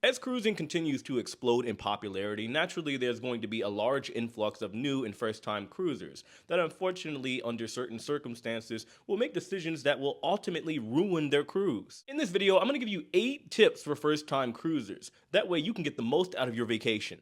As cruising continues to explode in popularity, naturally there's going to be a large influx of new and first-time cruisers that unfortunately, under certain circumstances, will make decisions that will ultimately ruin their cruise. In this video, I'm going to give you 8 tips for first-time cruisers. That way you can get the most out of your vacation.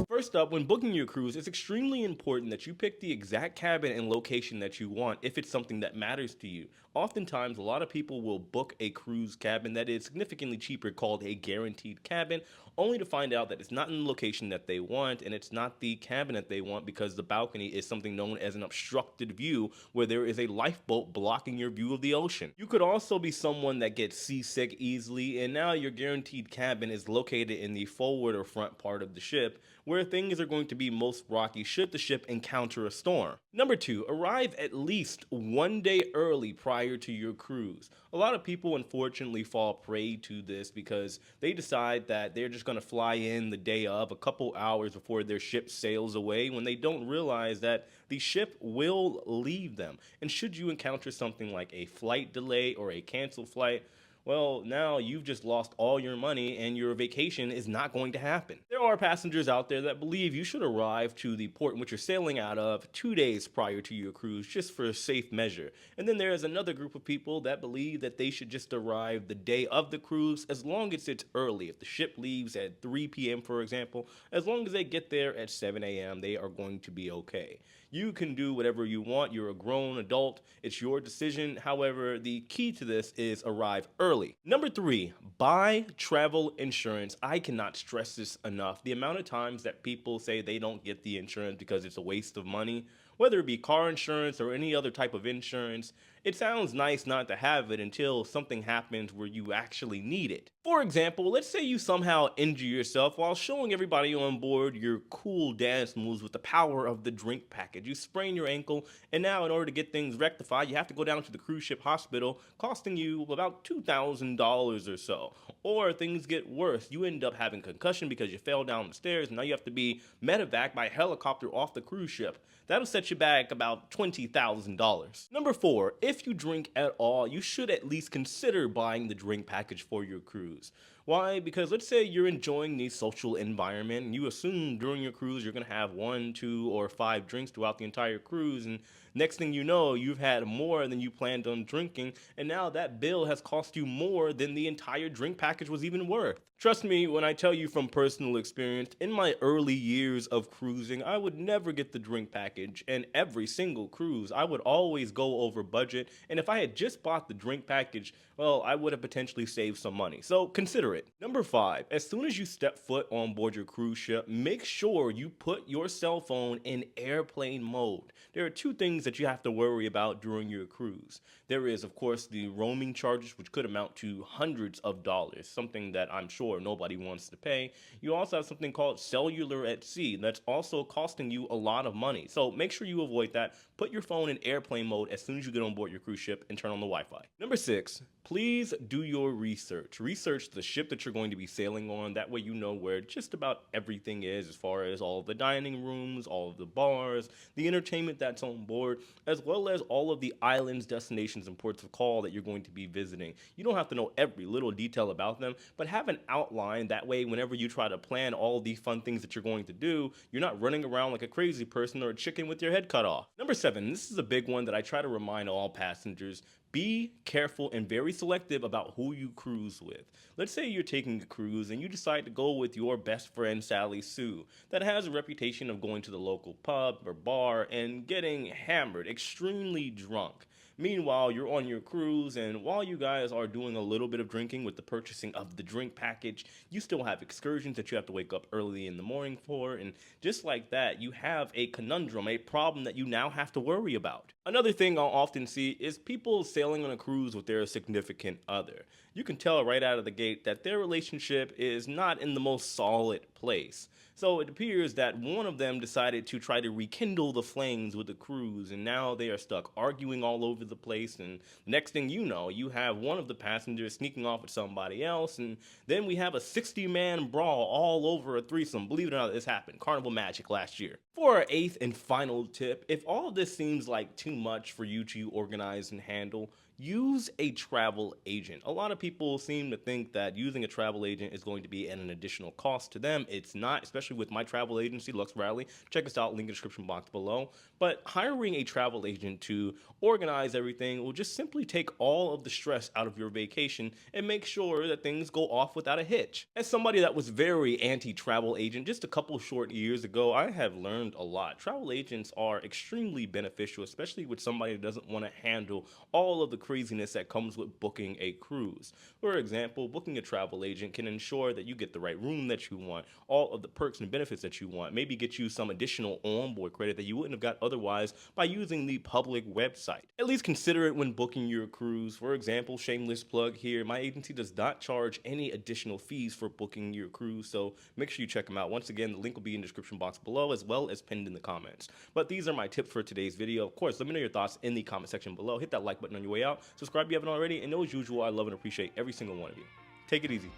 First up, when booking your cruise, it's extremely important that you pick the exact cabin and location that you want if it's something that matters to you. Oftentimes, a lot of people will book a cruise cabin that is significantly cheaper called a guaranteed cabin, only to find out that it's not in the location that they want and it's not the cabin that they want because the balcony is something known as an obstructed view where there is a lifeboat blocking your view of the ocean. You could also be someone that gets seasick easily, and now your guaranteed cabin is located in the forward or front part of the ship where things are going to be most rocky should the ship encounter a storm. Number 2, arrive at least one day early prior to your cruise. A lot of people unfortunately fall prey to this because they decide that they're just going to fly in the day of, a couple hours before their ship sails away, when they don't realize that the ship will leave them. And should you encounter something like a flight delay or a canceled flight, well, now you've just lost all your money and your vacation is not going to happen. There are passengers out there that believe you should arrive to the port in which you're sailing out of 2 days prior to your cruise just for a safe measure. And then there is another group of people that believe that they should just arrive the day of the cruise as long as it's early. If the ship leaves at 3 p.m., for example, as long as they get there at 7 a.m., they are going to be okay. You can do whatever you want. You're a grown adult. It's your decision. However, the key to this is arrive early. Number 3, buy travel insurance. I cannot stress this enough. The amount of times that people say they don't get the insurance because it's a waste of money, whether it be car insurance or any other type of insurance, it sounds nice not to have it until something happens where you actually need it. For example, let's say you somehow injure yourself while showing everybody on board your cool dance moves with the power of the drink package. You sprain your ankle, and now in order to get things rectified, you have to go down to the cruise ship hospital, costing you about $2,000 or so. Or things get worse. You end up having concussion because you fell down the stairs, and now you have to be medevaced by helicopter off the cruise ship. That'll set you back about $20,000. Number 4, if you drink at all, you should at least consider buying the drink package for your cruise. Why? Because let's say you're enjoying the social environment and you assume during your cruise you're going to have 1, 2, or 5 drinks throughout the entire cruise, and next thing you know, you've had more than you planned on drinking, and now that bill has cost you more than the entire drink package was even worth. Trust me when I tell you from personal experience, in my early years of cruising, I would never get the drink package, and every single cruise, I would always go over budget, and if I had just bought the drink package, well, I would have potentially saved some money. So consider it. Number 5, as soon as you step foot on board your cruise ship, make sure you put your cell phone in airplane mode. There are 2 things that you have to worry about during your cruise. There is, of course, the roaming charges, which could amount to hundreds of dollars, something that I'm sure nobody wants to pay. You also have something called cellular at sea that's also costing you a lot of money. So make sure you avoid that. Put your phone in airplane mode as soon as you get on board your cruise ship and turn on the Wi-Fi. Number 6, please do your research. Research the ship that you're going to be sailing on. That way you know where just about everything is as far as all of the dining rooms, all of the bars, the entertainment that's on board, as well as all of the islands, destinations, and ports of call that you're going to be visiting. You don't have to know every little detail about them, but have an outline. That way whenever you try to plan all the fun things that you're going to do, you're not running around like a crazy person or a chicken with your head cut off. Number 7, this is a big one that I try to remind all passengers. Be careful and very selective about who you cruise with. Let's say you're taking a cruise and you decide to go with your best friend Sally Sue that has a reputation of going to the local pub or bar and getting hammered, extremely drunk. Meanwhile, you're on your cruise, and while you guys are doing a little bit of drinking with the purchasing of the drink package, you still have excursions that you have to wake up early in the morning for, and just like that, you have a conundrum, a problem that you now have to worry about. Another thing I'll often see is people sailing on a cruise with their significant other. You can tell right out of the gate that their relationship is not in the most solid place. So it appears that one of them decided to try to rekindle the flames with the cruise, and now they are stuck arguing all over the place, and next thing you know, you have one of the passengers sneaking off with somebody else, and then we have a 60-man brawl all over a threesome. Believe it or not, this happened. Carnival Magic last year. For our 8th and final tip, if all of this seems like too much for you to organize and handle, use a travel agent. A lot of people seem to think that using a travel agent is going to be at an additional cost to them. It's not, especially with my travel agency, Lux Rally. Check us out, link in the description box below. But hiring a travel agent to organize everything will just simply take all of the stress out of your vacation and make sure that things go off without a hitch. As somebody that was very anti-travel agent just a couple short years ago, I have learned a lot. Travel agents are extremely beneficial, especially with somebody that doesn't want to handle all of the craziness that comes with booking a cruise. For example, booking a travel agent can ensure that you get the right room that you want, all of the perks and benefits that you want, maybe get you some additional onboard credit that you wouldn't have got otherwise by using the public website. At least consider it when booking your cruise. For example, shameless plug here, my agency does not charge any additional fees for booking your cruise, so make sure you check them out. Once again, the link will be in the description box below as well as pinned in the comments. But these are my tips for today's video. Of course, let me know your thoughts in the comment section below. Hit that like button on your way out. Subscribe if you haven't already. And as usual, I love and appreciate every single one of you. Take it easy.